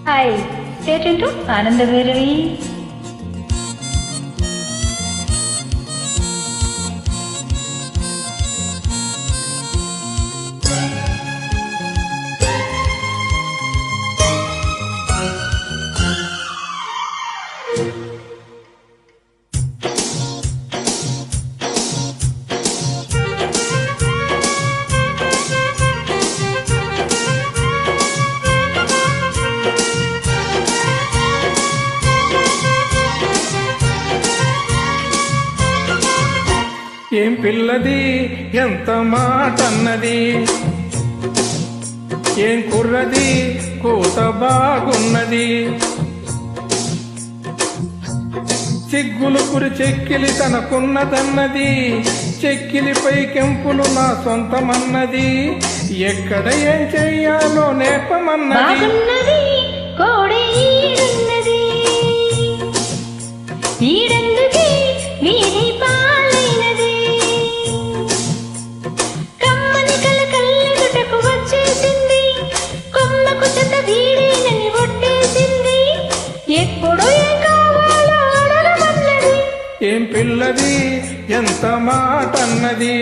Hi, stay tune to ఆనంద భైరవి. ఏం పిల్లది ఎంత మాటన్నది, ఏం కుర్రది కూత బాగున్నది. సిగ్గులు కురి చెక్కిలి తనకున్నదన్నది, చెక్కిలిపై కెంపులు నా సొంతమన్నది. ఎక్కడ ఏం చెయ్యాలో నేర్పమన్నది. ఏం పిల్లది ఎంత మాటన్నది,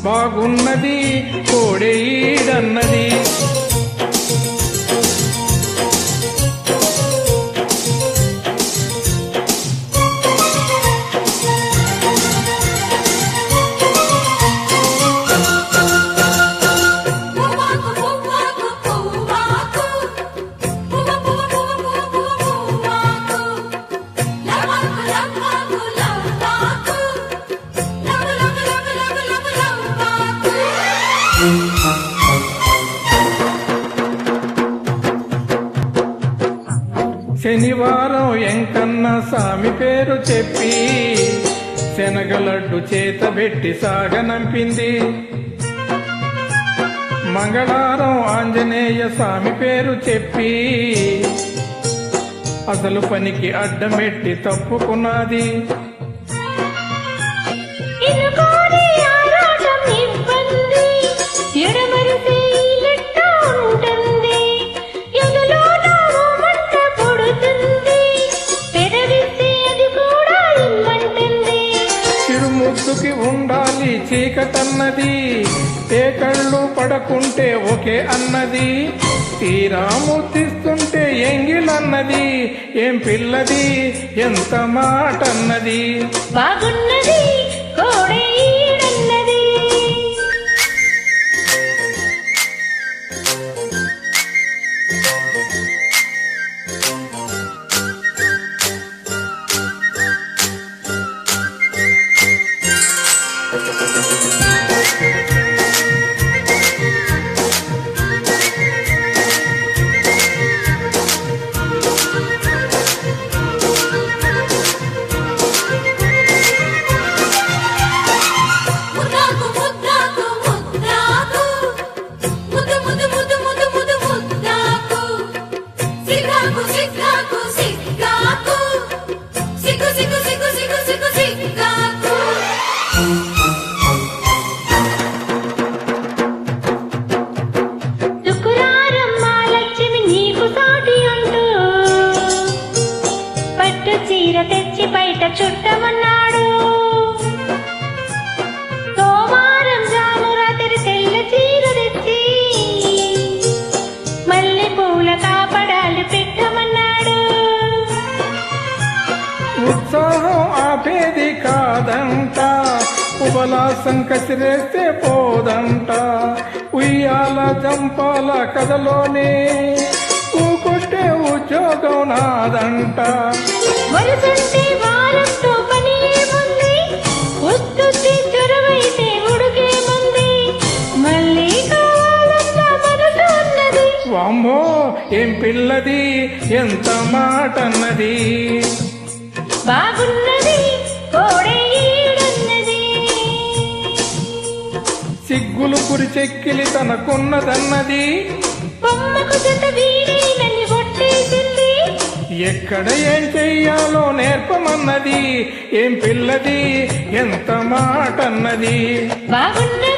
బాగున్నది కోడేడన్నది. శనివారం ఎంకన్న స్వామి పేరు చెప్పి శనగలడ్డు చేతబెట్టి సాగనంపింది. మంగళవారం ఆంజనేయ స్వామి పేరు చెప్పి అసలు పనికి అడ్డమెట్టి తప్పుకున్నది. ముద్దుకి ఉండాలి చీకటన్నది, ఏ కళ్ళు పడకుంటే ఒకే అన్నది. తీరా ముద్దిస్తుంటే ఎంగిలన్నది. ఏం పిల్లది ఎంత మాటన్నది, బాగున్నది కోడేడన్నది. చీర తెచ్చి బయట చుట్టమన్నాడు. సోమారం జాము రాత్రి తెల్ల చీర తెచ్చి మల్లె పూల కాపడాలు పెట్టమన్నాడు. ఉత్సాహం ఆపేది కాదంట, ఉపలాసం కసిరేస్తే పోదంట. ఉయ్యాల జంపాల కథలోనే కొట్టే ఉద్యోగం నాదంట. వరుసంటే వారంతో పని ఏముంది, వస్తుంది చొరవైతే ఉడుకేముంది. మళ్ళీ కావాలన్న మనసు అన్నది. వామ్మో ఏం పిల్లది ఎంత మాటన్నది, బాగున్నది కోడేడన్నది. సిగ్గులు కురి చెక్కిలి తనకున్నదన్నది. బొమ్మకు జత వీడేనని ఒట్టేసింది. ఎక్కడ ఏం చెయ్యాలో నేర్పమన్నది. ఏం పిల్లది ఎంత మాటన్నది, బాగున్నది.